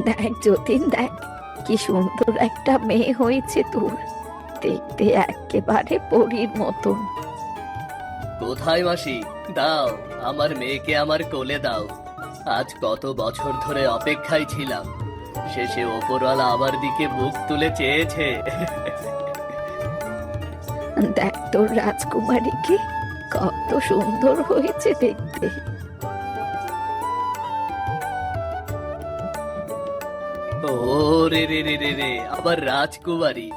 দেখ যতীন, দেখ কি সুন্দর একটা মেয়ে হয়েছে তোর, দেখতে একেবারে পরীর মতন। কোথায় মাসি? দাও, আমার মেয়েকে আমার কোলে দাও। আজ কত বছর ধরে অপেক্ষায় ছিলাম, শেষে ওপরওয়ালা আমার দিকে মুখ তুলে চেয়েছে। দেখ তোর রাজকুমারীকে, কত সুন্দর হয়েছে দেখতে। ও রে রে রে রে রে, আমার রাজকুমারী,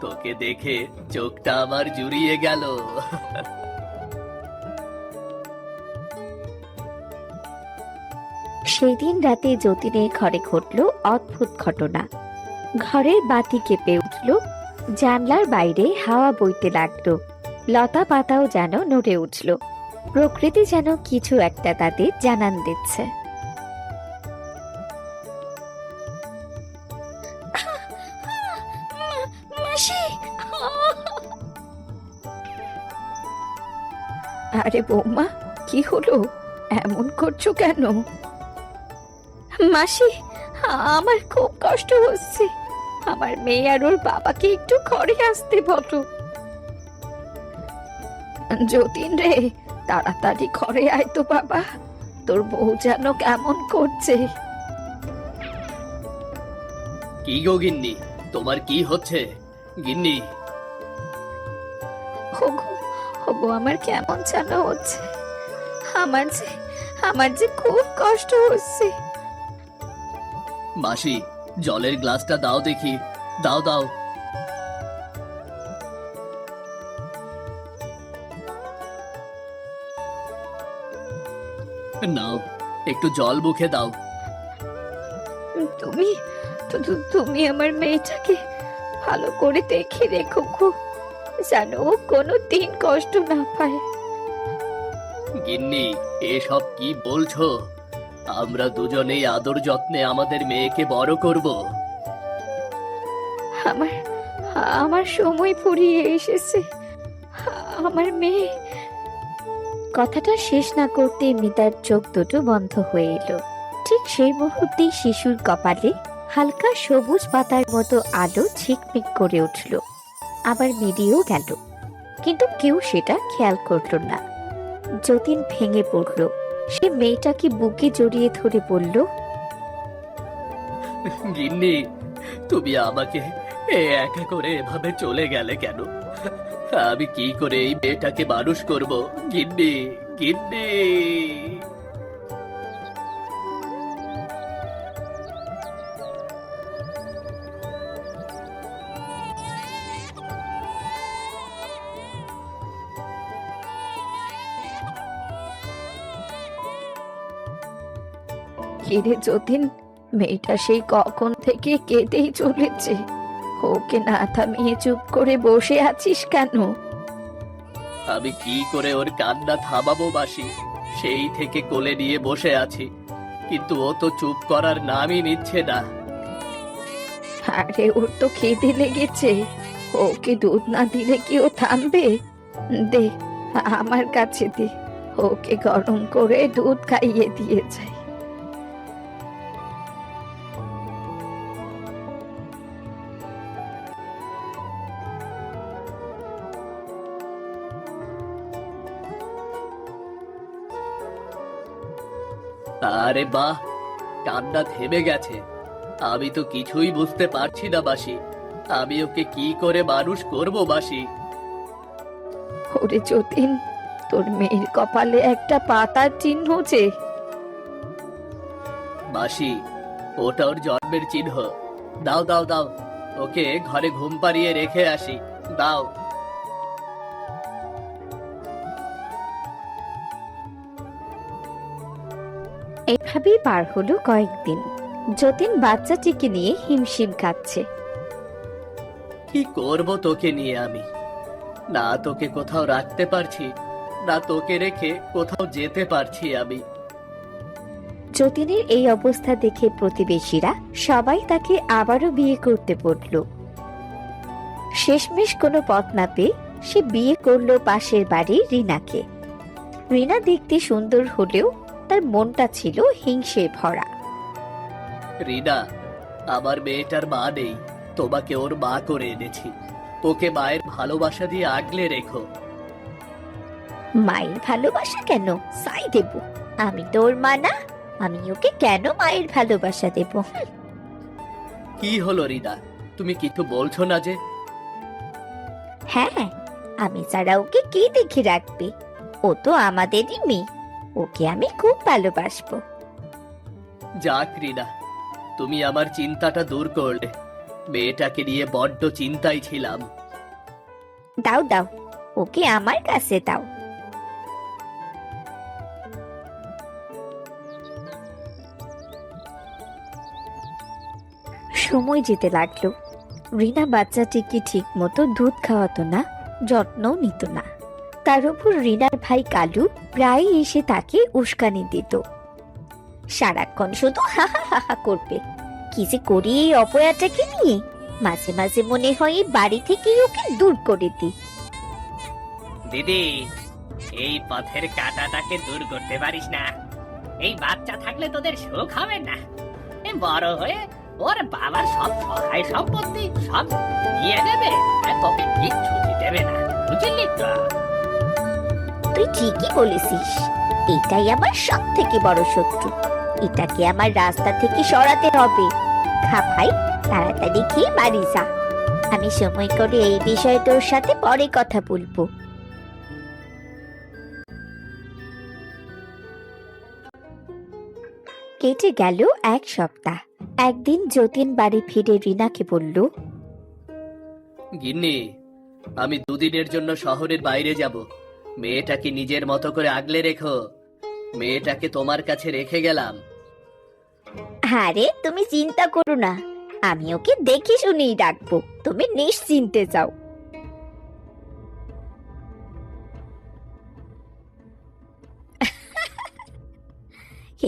তোকে দেখে চোখটা আমার জুড়িয়ে গেল। সেদিন রাতে যতীনের ঘরে ঘটল অদ্ভুত ঘটনা। ঘরের বাতি কেঁপে উঠল, জানলার বাইরে হাওয়া বইতে লাগলো, লতা পাতাও যেন নড়ে উঠল। প্রকৃতি যেন কিছু একটা তাদের জানান দিচ্ছে। আরে বৌমা, কি হলো? এমন করছো কেন? মাসি, আমার খুব কষ্ট হচ্ছে। আমার মেয়ে আর ওর বাবাকে একটু ঘরে আসতে বলো। যতীন রে, তাড়াতাড়ি ঘরে আয় তো বাবা, তোর বউ যেন কেমন করছে। কি গো গিন্নি, তোমার কি হচ্ছে? গিন্নি, ওগো, ওগো, আমার কেমন যেন হচ্ছে। আমার যে আমার যে খুব কষ্ট হচ্ছে। মাসি, জলের গ্লাসটা দাও দেখি, দাও দাও। নাও, একটু জল মুখে দাও। তুমি তুমি আমার মেয়েটাকে ভালো করে দেখে রেখো গো, যেন ও কোনো দিন কষ্ট না পায়। গিন্নি, এসব কি বলছো? আমরা দুজনেই আদর যত্নে আমাদের মেয়েকে বড় করব। আমার আমার সময় ফুরিয়ে এসেছে। আমার মেয়ে। কথাটা শেষ না করতে মিতার চোখ দুটো বন্ধ হয়ে এলো। ঠিক সেই মুহূর্তেই শিশুর কপালে হালকা সবুজ পাতার মতো আলো ঝিকমিক করে উঠল, আবার মিলিয়েও গেল, কিন্তু কেউ সেটা খেয়াল করল না। যতীন ভেঙে পড়ল, সে মেয়েটাকে বুকে জড়িয়ে ধরে বলল, গিন্নি, তুমি আমাকে একা করে এভাবে চলে গেলে কেন? আমি কি করে এই মেয়েটাকে মানুষ করব? গিন্নি, গিন্নি। কিরে যতীন, মেয়েটা সেই কখন থেকে কেঁদেই চলেছে, ওকে না থামিয়ে চুপ করে বসে আছিস কেন? আমি কি করে ওর কান্না থামাবো মাসি? সেই থেকে কোলে নিয়ে বসে আছি, কিন্তু ও তো চুপ করার নামই নিচ্ছে না। আরে ওর তো খিদে লেগেছে, ওকে দুধ না দিলে কি ও থামবে? দে, আমার কাছে দে, ওকে গরম করে দুধ খাইয়ে দিয়ে যাই। আরে বাহ, কান্না থেমে গেছে। আমি তো কিছুই বুঝতে পারছি না বাসি, আমি ওকে কি করে মানুষ করব বাসি? ওরে যতীন, তোর মেয়ের কপালে একটা পাতার চিহ্ন যে। মাসি, ওটা ওর জন্মের চিহ্ন। দাও দাও দাও, ওকে ঘরে ঘুম পাড়িয়ে রেখে আসি, দাও। এভাবেই পার হলো কয়েকদিন। যতীন বাচ্চাটিকে নিয়ে হিমশিম খাচ্ছে। কি করব তোকে নিয়ে আমি? না তোকে কোথাও রাখতে পারছি, না তোকে রেখে কোথাও যেতে পারছি আমি। যতীনের এই অবস্থা দেখে প্রতিবেশীরা সবাই তাকে আবারও বিয়ে করতে বলল। শেষমেশ কোনো পথ না পেয়ে সে বিয়ে করলো পাশের বাড়ির রিনাকে। রিনা দেখতে সুন্দর হলেও তার মনটা ছিল হিংসে ভরা। রিনা, আমার মেয়েটার মা নেই, তোমাকে ওর মা করে এনেছি। ওকে মায়ের ভালোবাসা দিয়ে আগলে রেখো। মায়ের ভালোবাসা কেন সাই দেব? আমি তো ওর মা না, আমি ওকে কেন মায়ের ভালোবাসা দেব? কি হলো রিনা, তুমি কিছু বলছো না যে? হ্যাঁ, আমি ছাড়া ওকে কে দেখে রাখবে? ও তো আমাদেরই মেয়ে, ওকে আমি খুব ভালোবাসবো। যাক রিনা, তুমি আমার চিন্তাটা দূর করলে। মেয়েটাকে নিয়ে বড্ড চিন্তায় ছিলাম। দাও দাও, ওকে আমার কাছে দাও। সময় যেতে লাগলো। রিনা বাচ্চাটিকে ঠিক মতো দুধ খাওয়াতো না, যত্নও নিত না। তার উপর রিনার ভাই কালু প্রায় এসে তাকে উস্কানি দিত। সারাক্ষণ শুধু হা হা হা হা করবে। কি যে করি এই অপয়াটাকে নিয়ে, মাঝে মাঝে মনে হয় এই বাড়ি থেকেই ওকে দূর করে দিই। দিদি, এই পথের কাঁটাটাকে দূর করতে পারিস না? এই বাচ্চা থাকলে তোদের সুখ হবে না। এ বড় হয়ে ওর বাবার সব সহায় সম্পত্তি সব নিয়ে নেবে, আর তোকে কিচ্ছু দেবে না, বুঝলি তো? তুই ঠিকই বলেছিস, এটাই আমার সব থেকে বড় শত্রু। এটাকে আমার রাস্তা থেকে সরাতে হবে। খা ভাই, তাড়াতাড়ি খেয়ে বাড়ি যা। আমি সময় করে এই বিষয়ে তোর সাথে পরে কথা বলবো। কেটে গেল এক সপ্তাহ। একদিন যতীন বাড়ি ফিরে রিনাকে বলল, গিন্নি, আমি দুদিনের জন্য শহরের বাইরে যাব। মেয়েটাকে নিজের মতো করে আগলে রেখো। মেয়েটাকে তোমার কাছে রেখে গেলাম। আরে তুমি চিন্তা করো না, আমি ওকে দেখে শুনেই রাখবো, তুমি নিশ্চিন্তে যাও।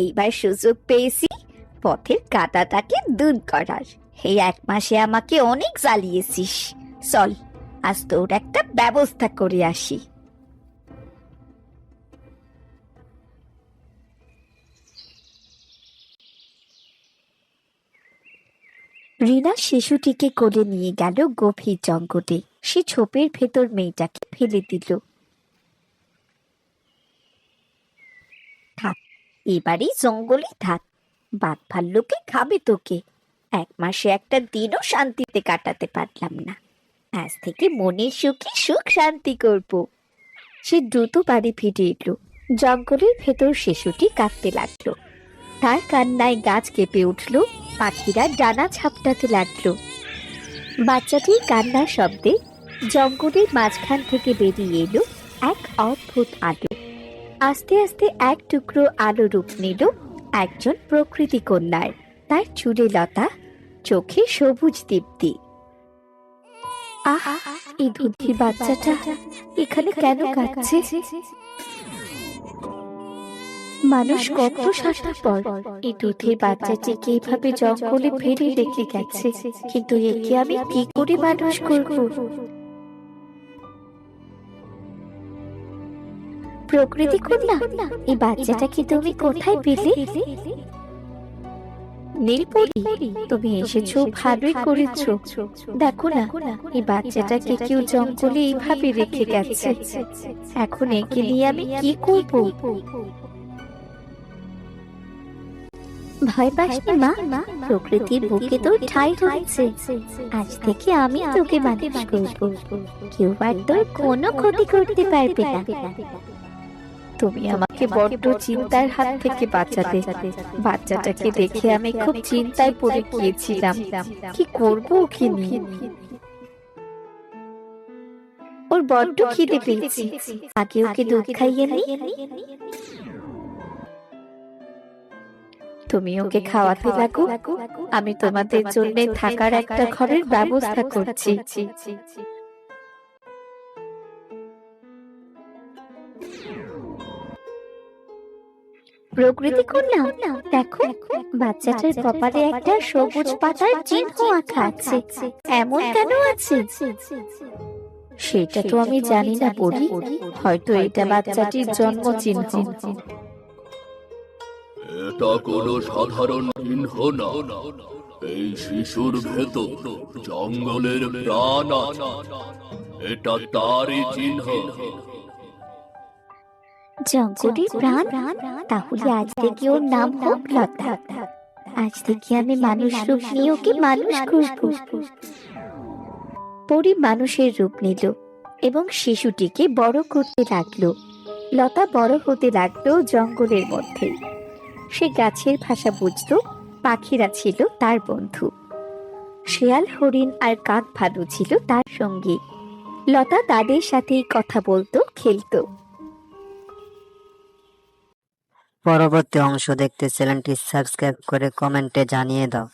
এইবার সুযোগ পেয়েছি পথের কাঁটাটাকে দূর করার। এই 1 মাসে আমাকে অনেক জ্বালিয়েছিস, চল আজ তোর একটা ব্যবস্থা করে আসি। রিনা শিশুটিকে কোলে নিয়ে গেল গভীর জঙ্গলে। সে ঝোপের ভেতর মেয়েটাকে ফেলে দিল। থাক, এবারে জঙ্গলে থাক, বাঘ ভাল্লুকে খাবে তোকে। 1 মাসে একটা দিনও শান্তিতে কাটাতে পারলাম না, আজ থেকে মনের সুখে সুখ শান্তি করব। সে দ্রুত বাড়ি ফিরে এলো। জঙ্গলের ভেতর শিশুটি কাঁদতে লাগলো। তার কান্নায় গাছ কেঁপে উঠল, পাখিরা ডানা ঝাপটাতে লাগলো। বাচ্চাটির কান্নার শব্দে জঙ্গলের মাঝখান থেকে বেরিয়ে এলো এক অদ্ভুত আলো। আস্তে আস্তে এক টুকরো আলো রূপ নিল একজন প্রকৃতি কন্যার। তার চুলে লতা, চোখে সবুজ দীপ্তি। আহ, এই বুদ্ধি বাচ্চাটা এখানে কেন কাঁদছে? মানুষ কত স্বার্থপর, এই দুধের বাচ্চাটিকে এইভাবে জঙ্গলে ফেলে রেখে গেছে, কিন্তু একে আমি কি করে মানুষ করব? প্রকৃতি কন্যা, এই বাচ্চাটাকে তুমি কোথায় পেলে? নীলপরি, তুমি এসেছো, ভালোই করেছো। দেখো না, এই বাচ্চাটাকে কেউ জঙ্গলে এইভাবে রেখে গেছে। এখন একে নিয়ে আমি কি করব? ভয় পাসনি মা, প্রকৃতির বুকে তোর ঠাঁই হয়েছে। আজ থেকে আমি তোকে মানুষ করব, কেউ আর তোর কোনো ক্ষতি করতে পারবে না। তুমি আমাকে বড্ড চিন্তার হাত থেকে বাঁচালে। বাচ্চাটাকে দেখে আমি খুব চিন্তায় পড়ে গিয়েছিলাম, কি করব ওকে নিয়ে। ওর বড্ড খিদে পেয়েছে, আগে ওকে দুধ খাইয়ে নি। তুমি ওকে খাওয়াতে লাগো, আমি তোমাদের জন্য থাকার একটা ঘরের ব্যবস্থা করছি। প্রকৃতি কন্যা, দেখো বাচ্চাটার কপালে একটা সবুজ পাতার চিহ্ন আঁকা আছে, এমন কেন আছে? সেটা তো আমি জানি না পরি, হয়তো এটা বাচ্চাটির জন্ম চিহ্ন। এটা কোনো সাধারণ চিহ্ন না, এই শিশুর ভেতর জঙ্গলের প্রাণ আছে, এটা তারই চিহ্ন। জঙ্গলের প্রাণ? তাহলে আজ থেকে ওর নাম হোক লতা। আজ থেকে আমি মানুষ রূপ নিয়ে ওকে মানুষ খুঁজবো। পরী মানুষের রূপ নিল এবং শিশুটিকে বড় করতে লাগলো। লতা বড় হতে লাগলো জঙ্গলের মধ্যে। সে গাছের ভাষা বুঝতো, পাখিরা ছিল তার বন্ধু। শেয়াল, হরিণ আর কাক ভালু ছিল তার সঙ্গী। লতা তাদের সাথেই কথা বলতো, খেলতো। পরবর্তী অংশ দেখতে চ্যানেলটি সাবস্ক্রাইব করে কমেন্টে জানিয়ে দাও।